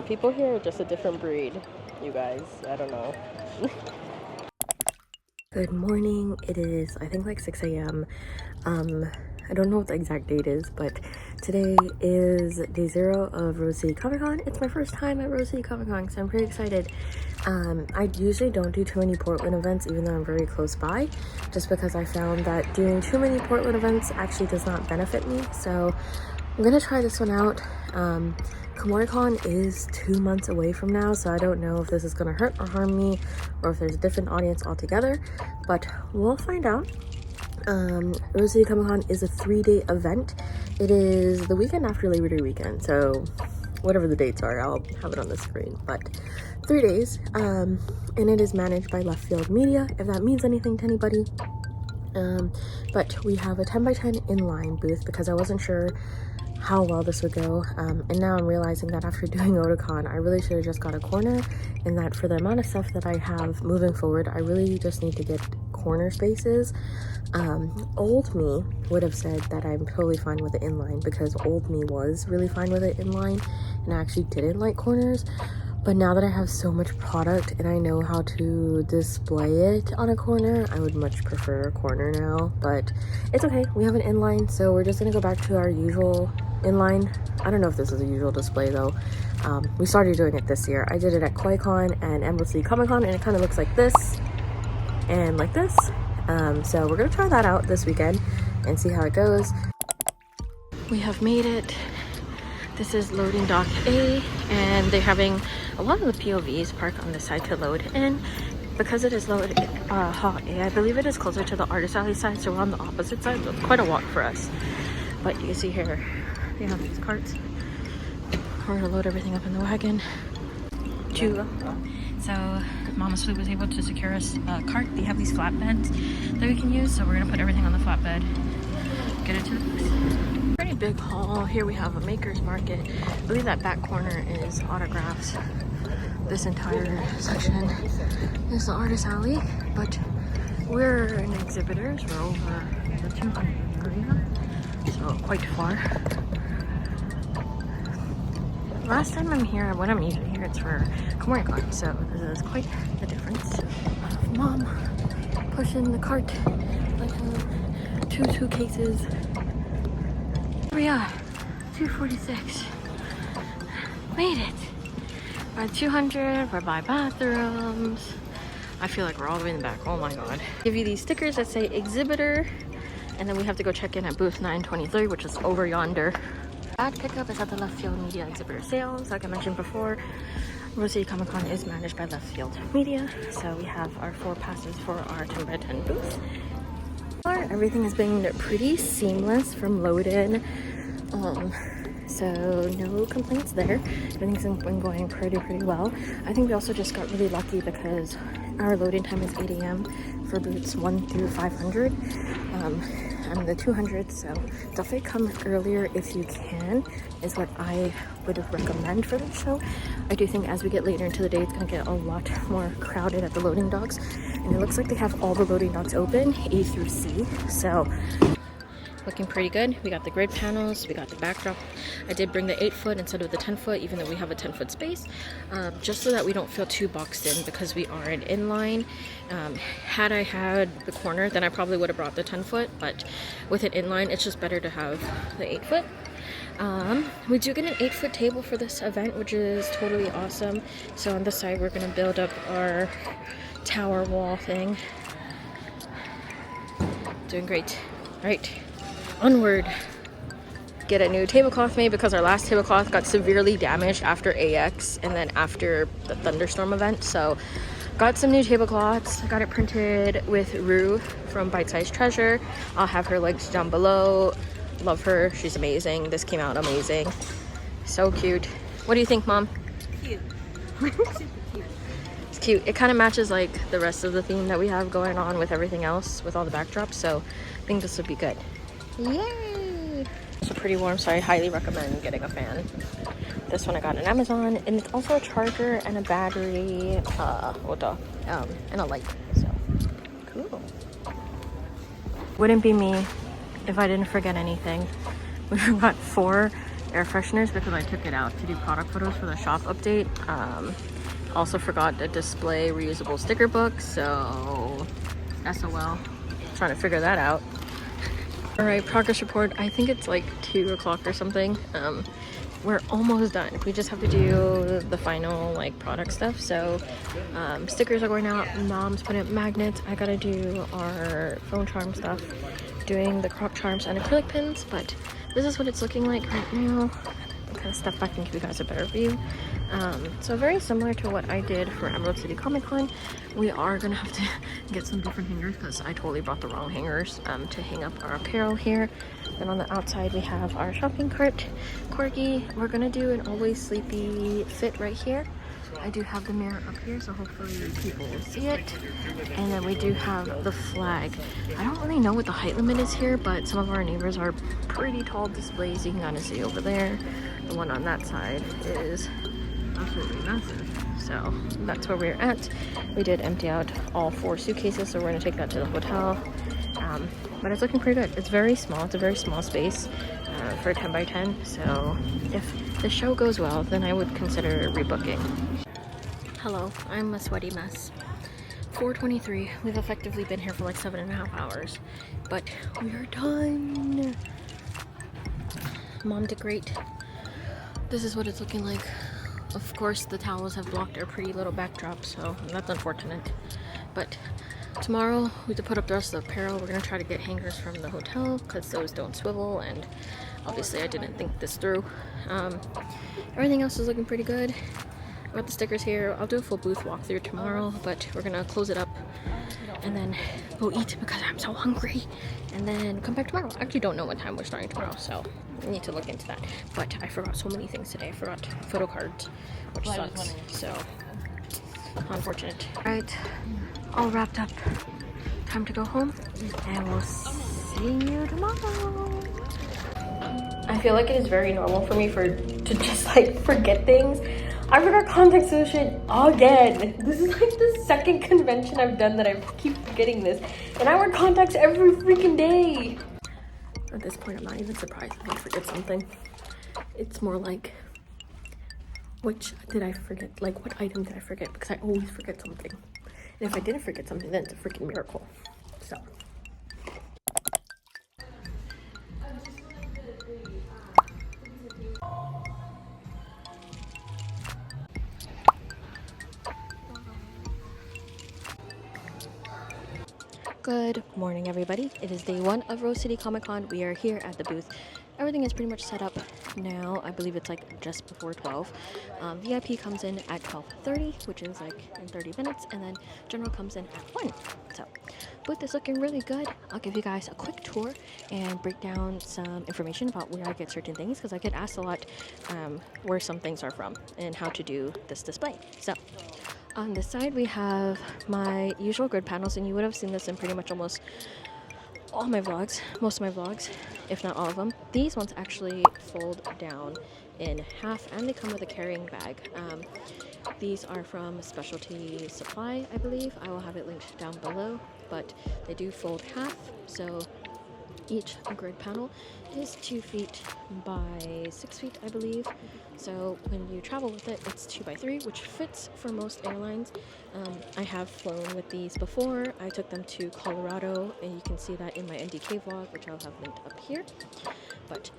People here are just a different breed, you guys. I don't know. Good morning. It is, I think, like 6 a.m. I don't know what the exact date is, but today is day 0 of Rose City Comic Con. It's my first time at Rose City Comic Con, so I'm pretty excited. I usually don't do too many Portland events, even though I'm very close by, just because I found that doing too many Portland events actually does not benefit me. So I'm gonna try this one out. Con is 2 months away from now, so I don't know if this is gonna hurt or harm me, or if there's a different audience altogether, but we'll find out. Rose City Comic Con is a 3-day event. It is the weekend after Labor Day weekend, so whatever the dates are, I'll have it on the screen, but 3 days, and it is managed by Left Field Media, if that means anything to anybody. But we have a 10x10 inline booth because I wasn't sure how well this would go, and now I'm realizing that after doing Otakon, I really should have just got a corner, and that for the amount of stuff that I have moving forward, I really just need to get corner spaces. Old me would have said that I'm totally fine with it inline, because old me was really fine with it inline, and I actually didn't like corners. But now that I have so much product and I know how to display it on a corner, I would much prefer a corner now, but it's okay. We have an inline, so we're just gonna go back to our usual inline. I don't know if this is a usual display though. We started doing it this year. I did it at Con and Emerald City Comic Con, and it kind of looks like this and like this. So we're gonna try that out this weekend and see how it goes. We have made it. This is loading dock A, and they're having a lot of the POVs park on the side to load in. Because it is loaded hall A, I believe it is closer to the artist alley side, so we're on the opposite side, so it's quite a walk for us. But you can see here, they have these carts. We're gonna load everything up in the wagon. So Mama Sploot was able to secure us a cart. They have these flatbeds that we can use, so we're gonna put everything on the flatbed, get it to the bus. Pretty big haul. Here we have a maker's market. I believe that back corner is autographs. This entire section is the artist alley, but we're in exhibitors. We're over the 200 area, so quite far. Last time I'm here, when I'm usually here, it's for Con, so this is quite the difference. Mom pushing the cart like 2 suitcases. Here we are, 246. Made it. By 200, we're by bathrooms. I feel like we're all the way in the back. Oh my god. Give you these stickers that say exhibitor, and then we have to go check in at booth 923, which is over yonder. Bag pickup is at the Left Field Media exhibitor sales. Like I mentioned before, Rose City Comic Con is managed by Left Field Media, so we have our 4 passes for our 10x10 booth. Everything has been pretty seamless from load in, so no complaints there. Everything's been going pretty well. I think we also just got really lucky because our loading time is 8 a.m. for booths 1 through 500. I'm the 200, so definitely come earlier if you can, is what I would recommend for this show. I do think as we get later into the day, it's going to get a lot more crowded at the loading docks, and it looks like they have all the loading docks open, A through C, so looking pretty good. We got the grid panels, we got the backdrop. I did bring the 8-foot instead of the 10-foot, even though we have a 10-foot space, just so that we don't feel too boxed in, because we are an inline. Had I had the corner, then I probably would have brought the 10-foot, but with an inline, it's just better to have the 8-foot. We do get an 8-foot table for this event, which is totally awesome. So on this side, we're gonna build up our tower wall thing. Doing great. All right. Onward. Get a new tablecloth made because our last tablecloth got severely damaged after AX and then after the thunderstorm event. So got some new tablecloths. Got it printed with Rue from Bite Size Treasure. I'll have her links down below. Love her. She's amazing. This came out amazing. So cute. What do you think, Mom? Cute. It's cute. It kind of matches like the rest of the theme that we have going on with everything else with all the backdrops. So I think this would be good. Yay! It's pretty warm, so I highly recommend getting a fan. This one I got on Amazon, and it's also a charger and a battery, and a light. So cool. Wouldn't be me if I didn't forget anything. We forgot 4 air fresheners because I took it out to do product photos for the shop update. Also forgot to display reusable sticker book, so SOL. Trying to figure that out. All right, progress report. I think it's like 2 o'clock or something. We're almost done. We just have to do the final like product stuff. So stickers are going out. Mom's putting up magnets. I gotta do our phone charm stuff, doing the croc charms and acrylic pins. But this is what it's looking like right now. Kind of step back and give you guys a better view. So very similar to what I did for Emerald City Comic Con. We are gonna have to get some different hangers because I totally brought the wrong hangers to hang up our apparel here. Then on the outside we have our shopping cart corgi. We're gonna do an always sleepy fit right here. I do have the mirror up here, so hopefully people will see it. And then we do have the flag. I don't really know what the height limit is here, but some of our neighbors are pretty tall displays. You can kind of see over there. The one on that side is absolutely massive. So that's where we're at. We did empty out all 4 suitcases, so we're going to take that to the hotel. But it's looking pretty good. It's very small. It's a very small space for a 10 by 10. So if the show goes well, then I would consider rebooking. Hello, I'm a sweaty mess. 4:23. We've effectively been here for like 7.5 hours, but we are done. Mom did great. This is what it's looking like. Of course, the towels have blocked our pretty little backdrop, so that's unfortunate. But tomorrow we have to put up the rest of the apparel. We're gonna try to get hangers from the hotel because those don't swivel, and obviously I didn't think this through. Everything else is looking pretty good. I got the stickers here. I'll do a full booth walkthrough tomorrow, but we're gonna close it up and then go eat because I'm so hungry, and then come back tomorrow. I actually don't know what time we're starting tomorrow, so I need to look into that. But I forgot so many things today. I forgot photo cards, which sucks. So unfortunate. Right, all wrapped up. Time to go home, and we'll see you tomorrow. I feel like it is very normal for me to just like forget things. I forgot contact solution again. This is like the second convention I've done that I keep forgetting this. And I wear contacts every freaking day. At this point, I'm not even surprised if I forget something. It's more like, which did I forget? Like, what item did I forget? Because I always forget something. And if I didn't forget something, then it's a freaking miracle. So. Good morning, everybody. It is day 1 of Rose City Comic Con. We are here at the booth. Everything is pretty much set up now. I believe it's like just before 12. VIP comes in at 12:30, which is like in 30 minutes, and then general comes in at 1. So booth is looking really good. I'll give you guys a quick tour and break down some information about where I get certain things, because I get asked a lot where some things are from and how to do this display. So on this side, we have my usual grid panels, and you would have seen this in pretty much almost all my vlogs, most of my vlogs, if not all of them. These ones actually fold down in half, and they come with a carrying bag. These are from Specialty Supply, I believe. I will have it linked down below, but they do fold half, so each grid panel is 2 feet by 6 feet, I believe. So when you travel with it, it's 2 by 3, which fits for most airlines. I have flown with these before. I took them to Colorado, and you can see that in my NDK vlog, which I'll have linked up here. But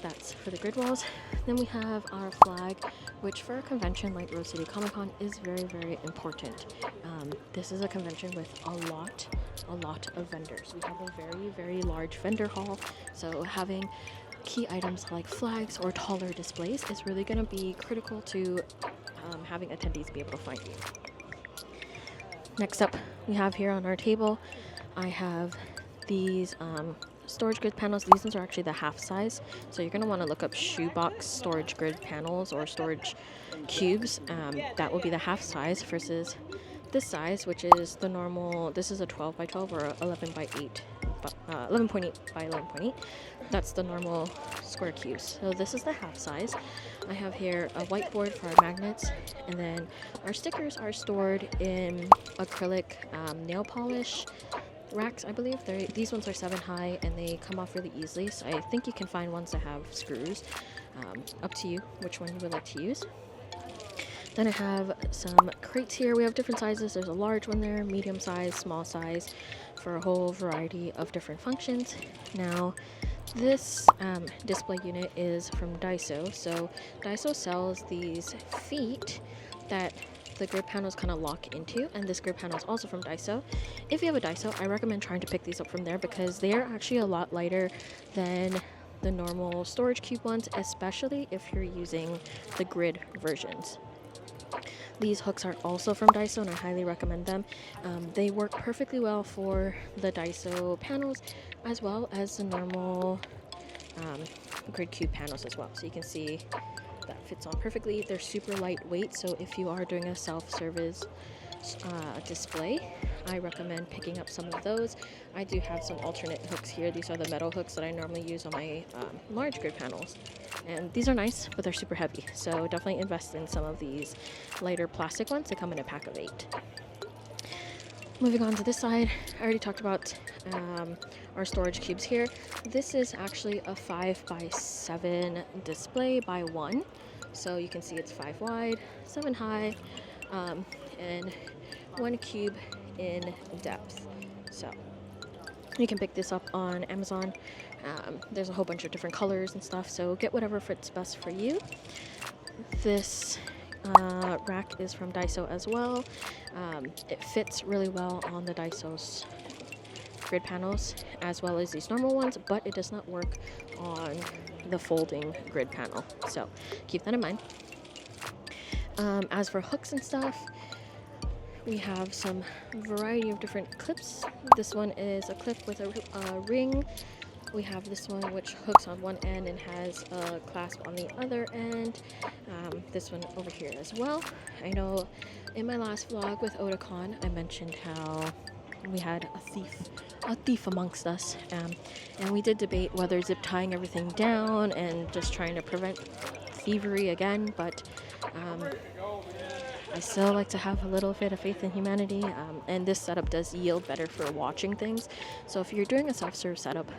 that's for the grid walls. Then we have our flag, which for a convention like Rose City Comic Con is very, very important. This is a convention with a lot of vendors. We have a very, very large vendor hall, so having key items like flags or taller displays is really going to be critical to having attendees be able to find you. Next up, we have here on our table, I have these storage grid panels. These ones are actually the half size, so you're going to want to look up shoebox storage grid panels or storage cubes. That will be the half size versus this size, which is the normal. This is a 12 by 12 or 11 by 8, 11.8 by 11.8. That's the normal square cubes. So this is the half size. I have here a whiteboard for our magnets, and then our stickers are stored in acrylic nail polish racks, I believe. These ones are 7 high, and they come off really easily, so I think you can find ones that have screws. Up to you which one you would like to use. Then I have some crates here. We have different sizes. There's a large one there, medium size, small size, for a whole variety of different functions. Now, this display unit is from Daiso. So Daiso sells these feet that the grid panels kind of lock into, and this grid panel is also from Daiso. If you have a Daiso, I recommend trying to pick these up from there because they are actually a lot lighter than the normal storage cube ones, especially if you're using the grid versions. These hooks are also from Daiso, and I highly recommend them. They work perfectly well for the Daiso panels as well as the normal grid cube panels as well. So you can see that fits on perfectly. They're super lightweight, so if you are doing a self-service display, I recommend picking up some of those. I do have some alternate hooks here. These are the metal hooks that I normally use on my large grid panels, and these are nice, but they're super heavy, so definitely invest in some of these lighter plastic ones. They come in a pack of 8. Moving on to this side, I already talked about our storage cubes here. This is actually a 5x7 display by 1, so you can see it's 5 wide, 7 high, and 1 cube in depth. So you can pick this up on Amazon. There's a whole bunch of different colors and stuff, so get whatever fits best for you. This rack is from Daiso as well. It fits really well on the Daiso's grid panels as well as these normal ones, but it does not work on the folding grid panel, so keep that in mind. As for hooks and stuff, we have some variety of different clips. This one is a clip with a ring. We have this one which hooks on one end and has a clasp on the other end. This one over here as well. I know in my last vlog with Otakon, I mentioned how we had a thief amongst us, and we did debate whether zip tying everything down and just trying to prevent thievery again, but I still like to have a little bit of faith in humanity, and this setup does yield better for watching things. So if you're doing a self-serve setup,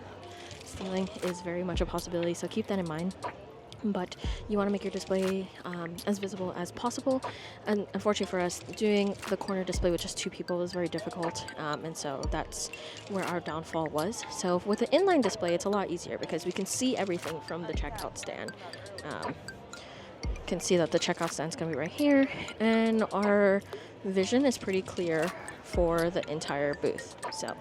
stealing is very much a possibility, so keep that in mind. But you want to make your display as visible as possible, and unfortunately for us, doing the corner display with just 2 people is very difficult, and so that's where our downfall was. So with the inline display, it's a lot easier because we can see everything from the checkout stand. Can see that the checkout stand is going to be right here, and our vision is pretty clear for the entire booth. So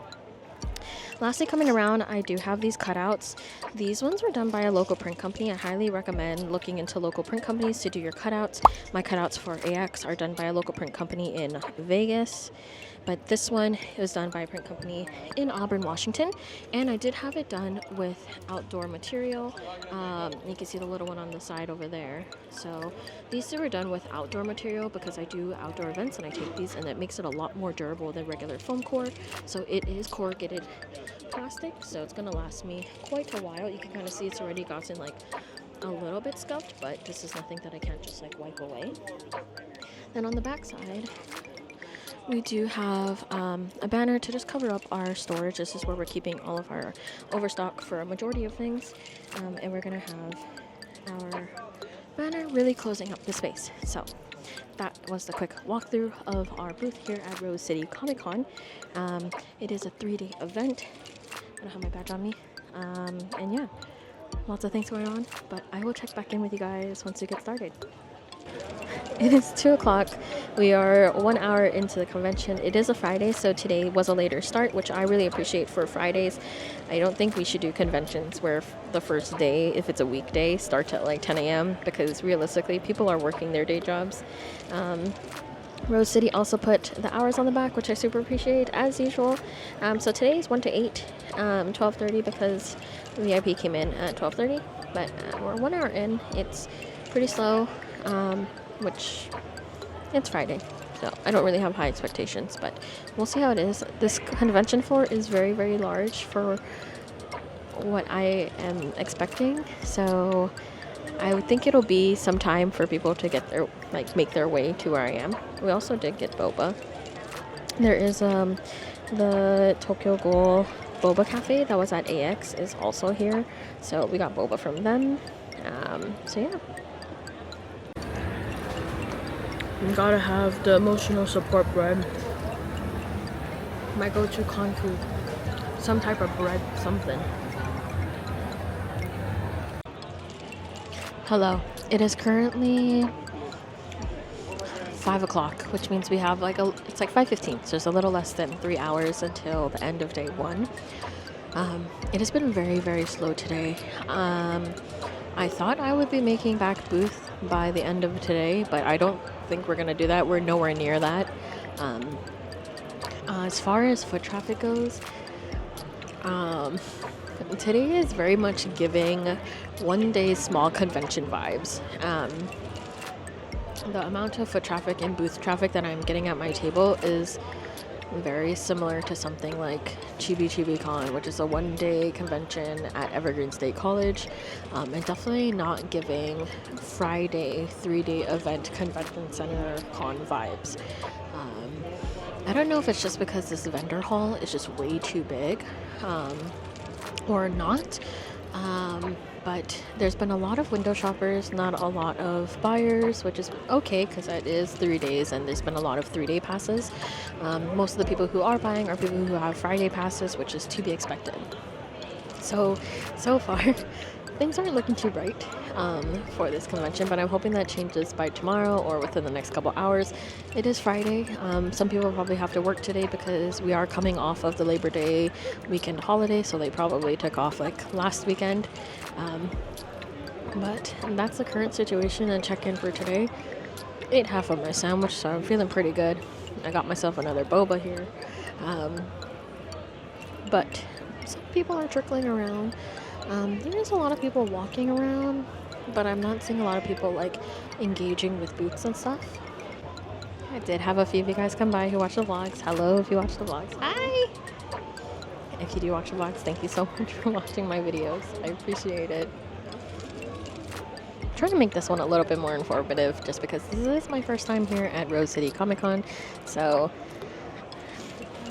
lastly, coming around, I do have these cutouts. These ones were done by a local print company. I highly recommend looking into local print companies to do your cutouts. My cutouts for AX are done by a local print company in Vegas, but this one was done by a print company in Auburn, Washington, and I did have it done with outdoor material. You can see the little one on the side over there. So these 2 were done with outdoor material because I do outdoor events and I take these, and it makes it a lot more durable than regular foam core. So it is corrugated plastic, so it's going to last me quite a while. You can kind of see it's already gotten like a little bit scuffed, but this is nothing that I can't just like wipe away. Then on the back side, we do have a banner to just cover up our storage. This is where we're keeping all of our overstock for a majority of things, and we're going to have our banner really closing up the space. So that was the quick walkthrough of our booth here at Rose City Comic Con. It is a 3-day event. I don't have my badge on me, and yeah, lots of things going on, but I will check back in with you guys once we get started. It is 2 o'clock. We are 1 hour into the convention. It is a Friday, so today was a later start, which I really appreciate for Fridays. I don't think we should do conventions where the first day, if it's a weekday, starts at like 10 a.m. because realistically, people are working their day jobs. Rose City also put the hours on the back, which I super appreciate as usual. So today is 1 to 8, 12:30 because VIP came in at 12:30, but we're 1 hour in. It's pretty slow. Which it's Friday, so I don't really have high expectations, but we'll see how it is. This convention floor is very, very large for what I am expecting, so I would think it'll be some time for people to get their, like, make their way to where I am. We also did get boba. There is the Tokyo Ghoul Boba Cafe that was at AX is also here, so we got boba from them. So yeah. You gotta have the emotional support bread. My go-to con food. Some type of bread, something. Hello. It is currently 5 o'clock, which means we have it's like 5:15, so there's a little less than 3 hours until the end of day one. It has been very, very slow today. I thought I would be making back booth by the end of today, but I don't think we're gonna do that. We're nowhere near that. As far as foot traffic goes, today is very much giving one day small convention vibes. The amount of foot traffic and booth traffic that I'm getting at my table is very similar to something like Chibi Con, which is a one-day convention at Evergreen State College, and definitely not giving Friday 3-day event convention center con vibes. I don't know if it's just because this vendor hall is just way too big, or not. But there's been a lot of window shoppers, not a lot of buyers, which is okay because it is 3 days and there's been a lot of 3-day passes. Most of the people who are buying are people who have Friday passes, which is to be expected. So far, things aren't looking too bright for this convention, but I'm hoping that changes by tomorrow or within the next couple hours. It is Friday. Some people probably have to work today because we are coming off of the Labor Day weekend holiday, so they probably took off like last weekend. But that's the current situation and check-in for today. Ate half of my sandwich, so I'm feeling pretty good. I got myself another boba here. But some people are trickling around. There's a lot of people walking around, but I'm not seeing a lot of people like engaging with booths and stuff. I did have a few of you guys come by who watch the vlogs. Hello if you watch the vlogs. Hi! If you do watch the vlogs, thank you so much for watching my videos. I appreciate it. I'm trying to make this one a little bit more informative just because this is my first time here at Rose City Comic Con. So,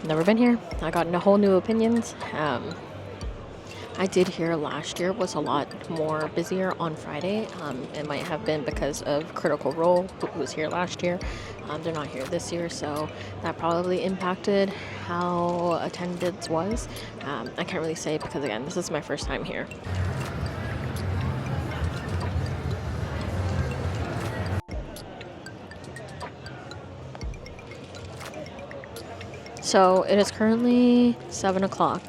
never been here. I got a whole new opinions. I did hear last year was a lot more busier on Friday. It might have been because of Critical Role, who was here last year. They're not here this year, so that probably impacted how attendance was. I can't really say because, again, this is my first time here. So it is currently 7 o'clock.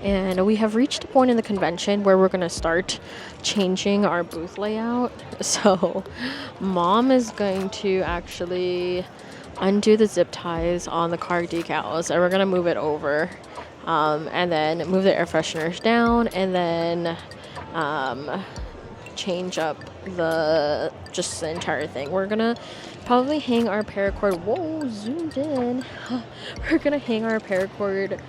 And we have reached a point in the convention where we're going to start changing our booth layout. So Mom is going to actually undo the zip ties on the car decals, and we're going to move it over, and then move the air fresheners down, and then change up the entire thing. We're going to probably hang our paracord. Whoa, zoomed in. We're going to hang our paracord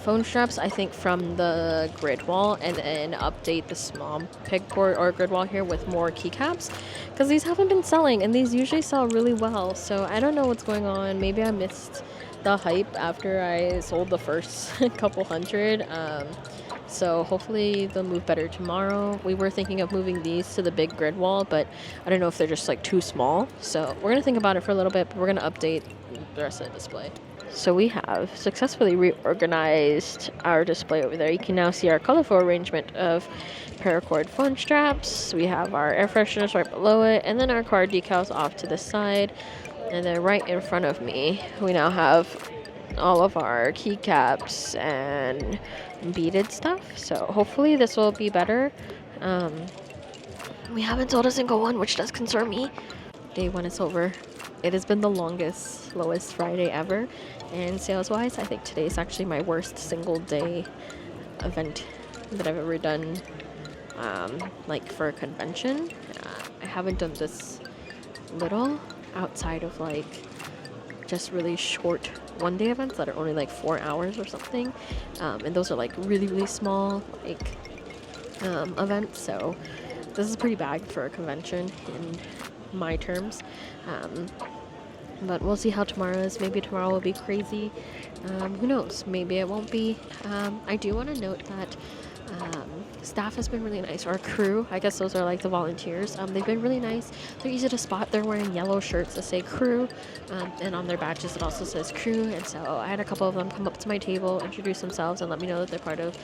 phone straps, I think, from the grid wall, and then update the small pegboard or grid wall here with more keycaps, because these haven't been selling and these usually sell really well. So I don't know what's going on. Maybe I missed the hype after I sold the first couple hundred. So hopefully they'll move better tomorrow. We were thinking of moving these to the big grid wall, but I don't know if they're just like too small. So we're gonna think about it for a little bit, but we're gonna update the rest of the display. So we have successfully reorganized our display over there. You can now see our colorful arrangement of paracord phone straps. We have our air fresheners right below it, and then our car decals off to the side. And then right in front of me, we now have all of our keycaps and beaded stuff. So hopefully this will be better. We haven't sold a single one, which does concern me. Day one is over. It has been the longest, slowest Friday ever. And sales-wise, I think today is actually my worst single-day event that I've ever done, like for a convention. I haven't done this little outside of like just really short one-day events that are only like 4 hours or something. And those are like really, really small like events. So this is pretty bad for a convention in my terms. But we'll see how tomorrow is. Maybe tomorrow will be crazy. Who knows? Maybe it won't be. I do want to note that staff has been really nice. Our crew, I guess those are like the volunteers. They've been really nice. They're easy to spot. They're wearing yellow shirts that say crew, and on their badges it also says crew. And so I had a couple of them come up to my table, introduce themselves, and let me know that they're part of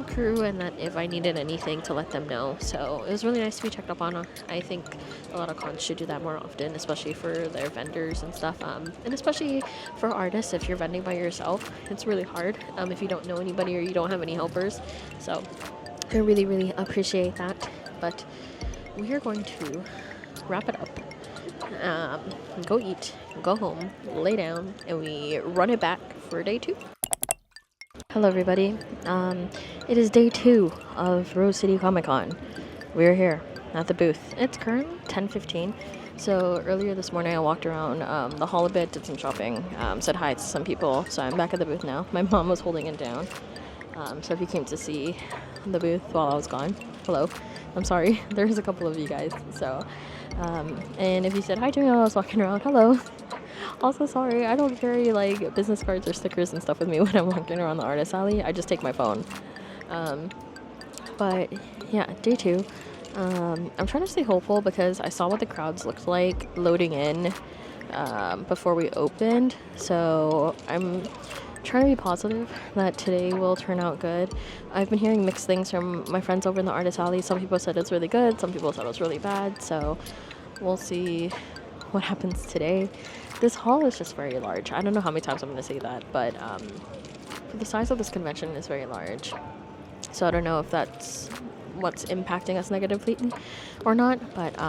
crew, and that if I needed anything to let them know. So it was really nice to be checked up on. I think a lot of cons should do that more often, especially for their vendors and stuff, and especially for artists. If you're vending by yourself, it's really hard if you don't know anybody or you don't have any helpers. So I really, really appreciate that. But we are going to wrap it up, go eat, go home, lay down, and we run it back for day 2. Hello everybody. It is day 2 of Rose City Comic Con. We're here at the booth. It's currently 10:15. So earlier this morning I walked around the hall a bit, did some shopping, said hi to some people. So I'm back at the booth now. My mom was holding it down. So if you came to see the booth while I was gone, hello. I'm sorry. There's a couple of you guys. So, and if you said hi to me while I was walking around, hello. Also, sorry, I don't carry like business cards or stickers and stuff with me when I'm walking around the artist alley. I just take my phone. But yeah, day 2. I'm trying to stay hopeful because I saw what the crowds looked like loading in before we opened. So I'm trying to be positive that today will turn out good. I've been hearing mixed things from my friends over in the artist alley. Some people said it's really good, some people said it was really bad. So we'll see what happens today. This hall is just very large. I don't know how many times I'm going to say that, but for the size of this convention is very large. So I don't know if that's what's impacting us negatively or not, but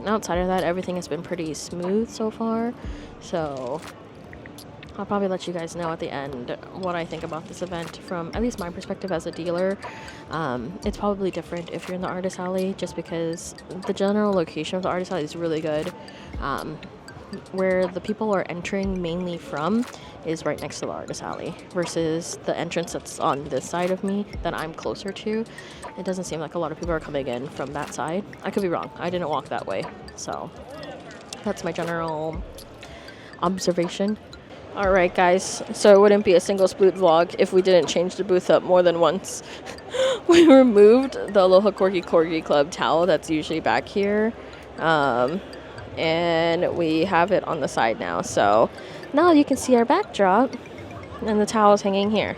outside of that, everything has been pretty smooth so far. So I'll probably let you guys know at the end what I think about this event from at least my perspective as a dealer. It's probably different if you're in the artist alley, just because the general location of the artist alley is really good. Where the people are entering mainly from is right next to the artist alley, versus the entrance that's on this side of me that I'm closer to. It doesn't seem like a lot of people are coming in from that side. I could be wrong. I didn't walk that way. So that's my general observation. Alright guys, so it wouldn't be a single Sploot vlog if we didn't change the booth up more than once. We removed the Aloha Corgi Corgi Club towel that's usually back here. And we have it on the side now. So now you can see our backdrop and the towel is hanging here.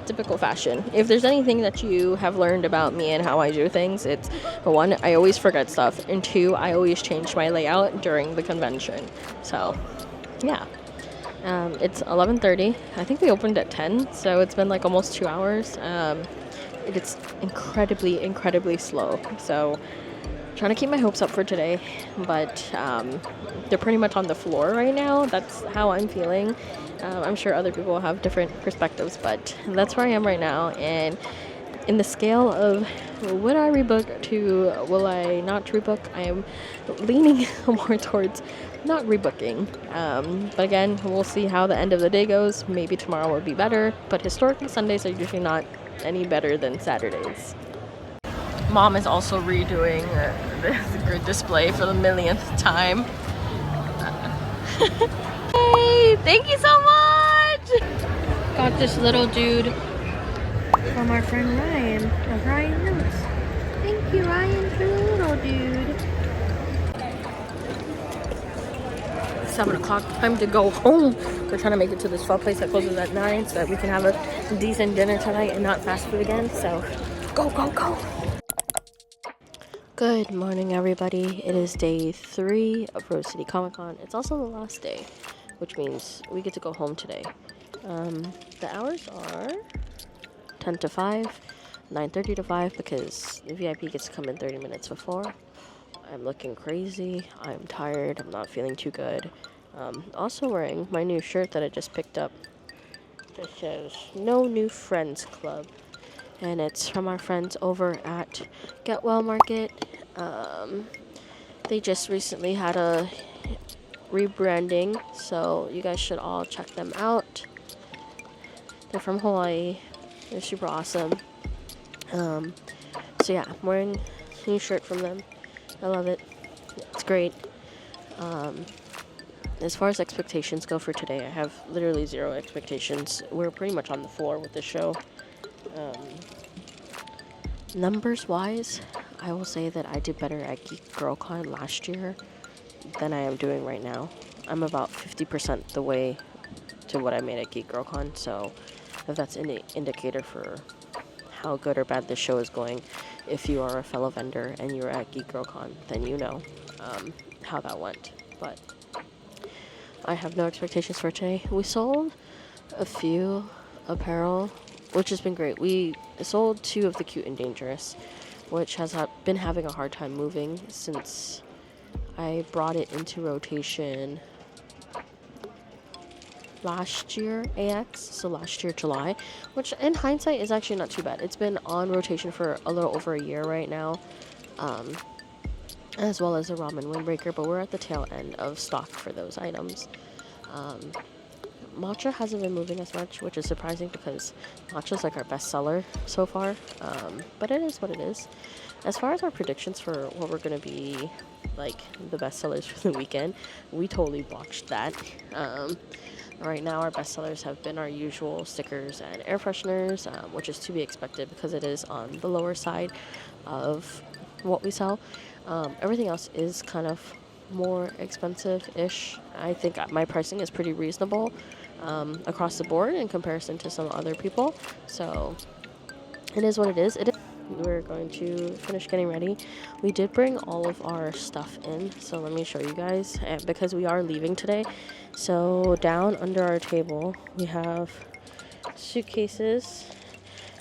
Typical fashion. If there's anything that you have learned about me and how I do things, it's 1, I always forget stuff, and 2, I always change my layout during the convention. So yeah, it's 11:30. I think we opened at 10, so it's been like almost 2 hours. It's incredibly slow. So trying to keep my hopes up for today, but they're pretty much on the floor right now. That's how I'm feeling. I'm sure other people have different perspectives, but that's where I am right now. And in the scale of would I rebook to will I not rebook, I am leaning more towards not rebooking. But again, we'll see how the end of the day goes. Maybe tomorrow will be better, but historically Sundays are usually not any better than Saturdays. Mom is also redoing this grid display for the millionth time. Hey, thank you so much! Got this little dude from our friend Ryan of Ryan Notes. Thank you, Ryan, for the little dude. 7 o'clock, time to go home. We're trying to make it to this pho place that closes at 9 so that we can have a decent dinner tonight and not fast food again. So go, go, go! Good morning, everybody. It is day 3 of Rose City Comic Con. It's also the last day, which means we get to go home today. The hours are 10 to 5, 9:30 to 5, because the VIP gets to come in 30 minutes before. I'm looking crazy. I'm tired. I'm not feeling too good. Also wearing my new shirt that I just picked up. It says No New Friends Club. And it's from our friends over at Get Well Market. They just recently had a rebranding, so you guys should all check them out. They're from Hawaii. They're super awesome. So yeah, I'm wearing a new shirt from them. I love it. It's great. As far as expectations go for today, I have literally 0 expectations. We're pretty much on the floor with this show. Numbers wise, I will say that I did better at Geek Girl Con last year than I am doing right now. I'm about 50% the way to what I made at Geek Girl Con, so if that's an indicator for how good or bad this show is going, if you are a fellow vendor and you're at Geek Girl Con, then you know how that went. But I have no expectations for today. We sold a few apparel, which has been great. We sold 2 of the Cute and Dangerous, which has been having a hard time moving since I brought it into rotation last year AX, so last year July, which in hindsight is actually not too bad. It's been on rotation for a little over a year right now, as well as a ramen windbreaker, but we're at the tail end of stock for those items. Matcha hasn't been moving as much, which is surprising because matcha's like our best seller so far, but it is what it is. As far as our predictions for what we're going to be like the best sellers for the weekend, we totally botched that. Right now our best sellers have been our usual stickers and air fresheners, which is to be expected because it is on the lower side of what we sell. Everything else is kind of more expensive-ish. I think my pricing is pretty reasonable across the board in comparison to some other people, so it is what it is. We're going to finish getting ready. We did bring all of our stuff in, so let me show you guys, because we are leaving today. So down under our table we have suitcases,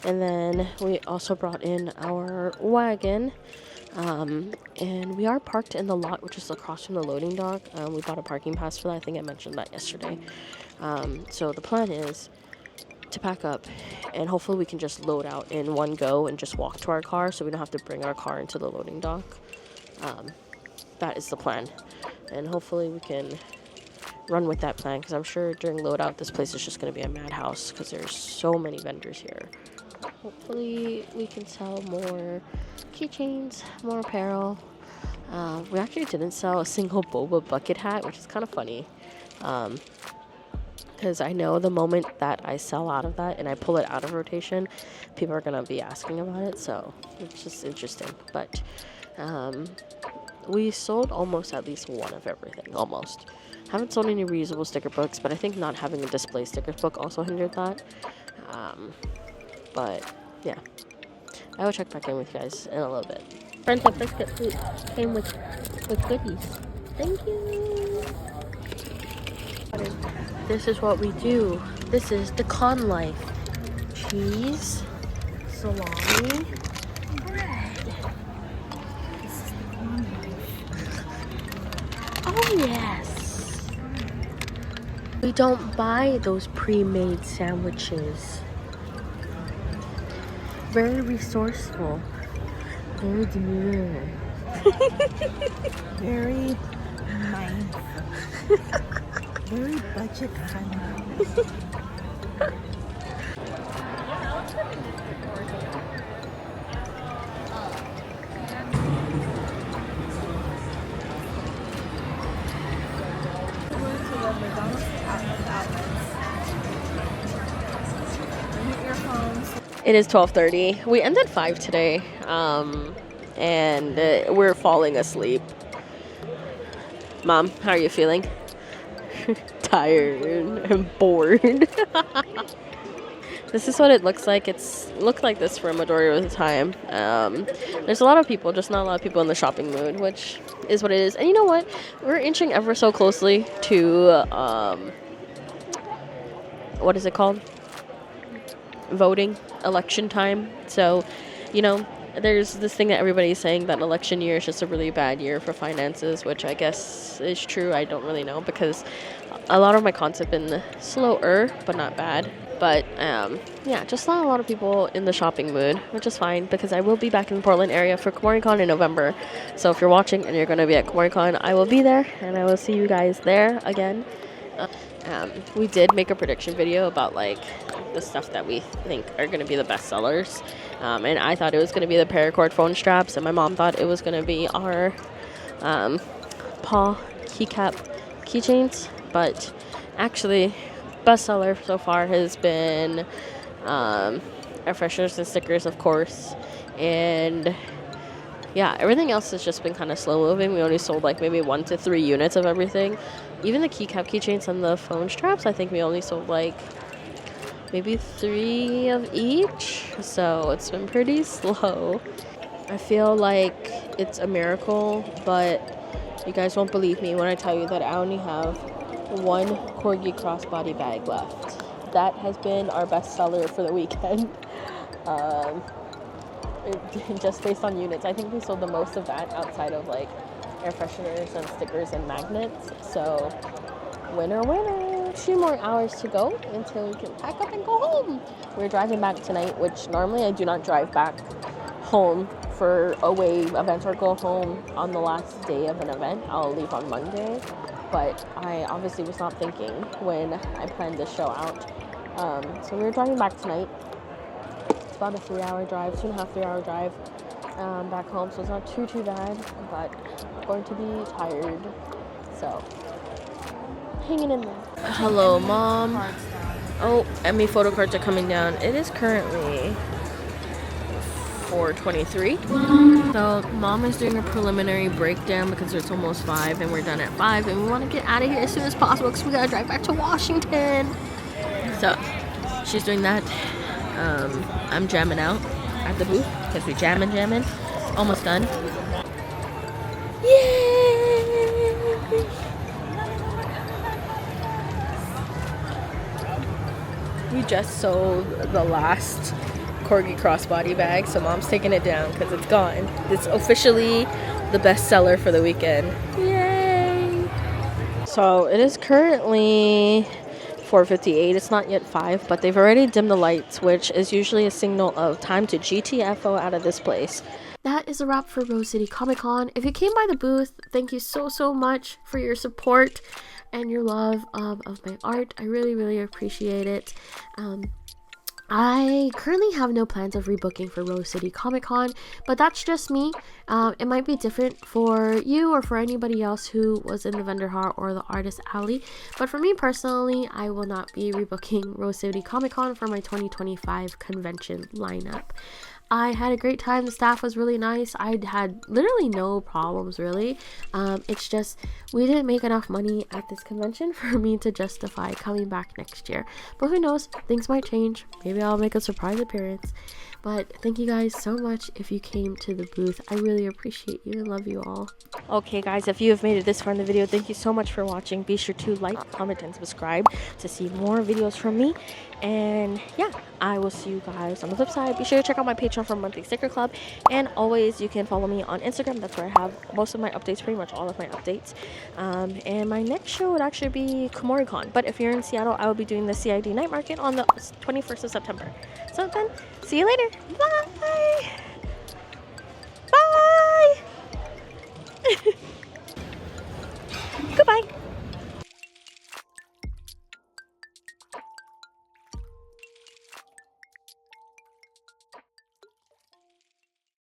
and then we also brought in our wagon, and we are parked in the lot which is across from the loading dock. We bought a parking pass for that. I think I mentioned that yesterday. So the plan is to pack up, and hopefully we can just load out in one go and just walk to our car, so we don't have to bring our car into the loading dock. That is the plan, and hopefully we can run with that plan, because I'm sure during loadout this place is just going to be a madhouse because there's so many vendors here. Hopefully we can sell more keychains, more apparel. We actually didn't sell a single boba bucket hat, which is kind of funny. Because I know the moment that I sell out of that and I pull it out of rotation, people are going to be asking about it, so it's just interesting. But we sold almost at least one of everything, almost. Haven't sold any reusable sticker books, but I think not having a display sticker book also hindered that. But yeah, I will check back in with you guys in a little bit. Friends of Biscuit Food came with goodies. Thank you. This is what we do. This is the con life. Cheese, salami, bread. This is the con life. Oh yes. We don't buy those pre-made sandwiches. Very resourceful. Very demure. Very mindful. Very budget friendly. It is 12:30. We ended 5 today, and we're falling asleep. Mom, how are you feeling? Tired and bored. This is what it looks like. It's looked like this for a majority of the time. There's a lot of people, just not a lot of people in the shopping mood, which is what it is. And you know what? We're inching ever so closely to, what is it called? Voting, election time. So, you know, there's this thing that everybody's saying that election year is just a really bad year for finances, which I guess is true. I don't really know, because a lot of my cons have been slower, but not bad. But yeah, just not a lot of people in the shopping mood, which is fine, because I will be back in the Portland area for KomoriCon in November. So if you're watching and you're going to be at KomoriCon, I will be there, and I will see you guys there again. We did make a prediction video about like the stuff that we think are going to be the best sellers, and I thought it was going to be the paracord phone straps, and my mom thought it was going to be our paw keycap keychains. But actually, best seller so far has been air fresheners and stickers, of course, and yeah, everything else has just been kind of slow moving. We only sold like maybe 1 to 3 units of everything. Even the keycap keychains and the phone straps, I think we only sold like maybe 3 of each. So it's been pretty slow. I feel like it's a miracle, but you guys won't believe me when I tell you that I only have 1 corgi crossbody bag left. That has been our best seller for the weekend. Just based on units, I think we sold the most of that outside of like air fresheners and stickers and magnets. So winner, winner. 2 more hours to go until we can pack up and go home. We're driving back tonight, which normally I do not drive back home for away events or go home on the last day of an event. I'll leave on Monday, but I obviously was not thinking when I planned this show out. So we're driving back tonight. It's about a 3-hour drive, 2.5, 3-hour drive back home, so it's not too bad, but I'm going to be tired, so hanging in there. Hello, Mom. Oh, and my photo cards are coming down. It is currently 4:23. So Mom is doing a preliminary breakdown because it's almost 5 and we're done at 5 and we want to get out of here as soon as possible because we gotta drive back to Washington. So she's doing that. I'm jamming out at the booth because we jamming. Almost done. Yay! We just sold the last corgi crossbody bag, so Mom's taking it down because it's gone. It's officially the best seller for the weekend. Yay! So it is currently 4:58. It's not yet 5, but they've already dimmed the lights, which is usually a signal of time to GTFO out of this place. That is a wrap for Rose City Comic Con. If you came by the booth, thank you so much for your support and your love of my art. I really appreciate it. I currently have no plans of rebooking for Rose City Comic Con, but that's just me. It might be different for you or for anybody else who was in the vendor hall or the artist alley, but for me personally, I will not be rebooking Rose City Comic Con for my 2025 convention lineup. I had a great time. The staff was really nice. I had literally no problems, really. It's just we didn't make enough money at this convention for me to justify coming back next year. But who knows? Things might change. Maybe I'll make a surprise appearance. But thank you guys so much if you came to the booth. I really appreciate you and love you all. Okay, guys, if you have made it this far in the video, thank you so much for watching. Be sure to like, comment, and subscribe to see more videos from me. And yeah, I will see you guys on the flip side. Be sure to check out my Patreon for monthly sticker club. And always, you can follow me on Instagram. That's where I have most of my updates, pretty much all of my updates. And my next show would actually be KomoriCon. But if you're in Seattle, I will be doing the CID night market on the 21st of September. So then, see you later. Bye!